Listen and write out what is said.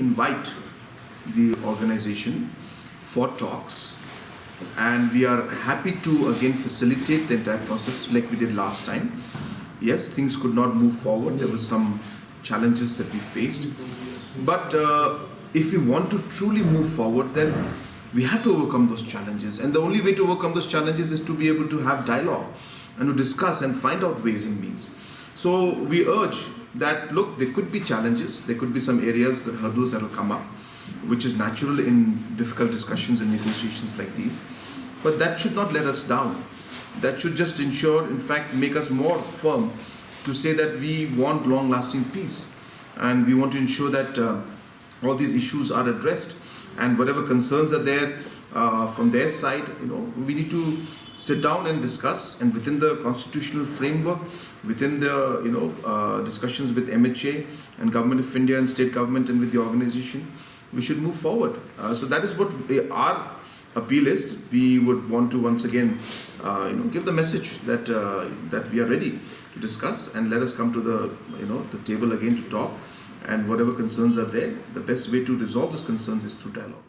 invite the organization for talks, and we are happy to again facilitate the entire process like we did last time. Yes, things could not move forward. There were some challenges that we faced. But if we want to truly move forward, then we have to overcome those challenges. And the only way to overcome those challenges is to be able to have dialogue and to discuss and find out ways and means. So we urge that, look, there could be challenges, there could be some areas, hurdles that will come up, which is natural in difficult discussions and negotiations like these. But that should not let us down. That should just ensure, in fact, make us more firm to say that we want long-lasting peace. And we want to ensure that all these issues are addressed, and whatever concerns are there from their side, we need to sit down and discuss, and within the constitutional framework, within the discussions with MHA and Government of India and state government and with the organization, we should move forward. So that is what our appeal is. We would want to once again give the message that that we are ready to discuss, and let us come to the table again to talk, and whatever concerns are there, the best way to resolve those concerns is through dialogue.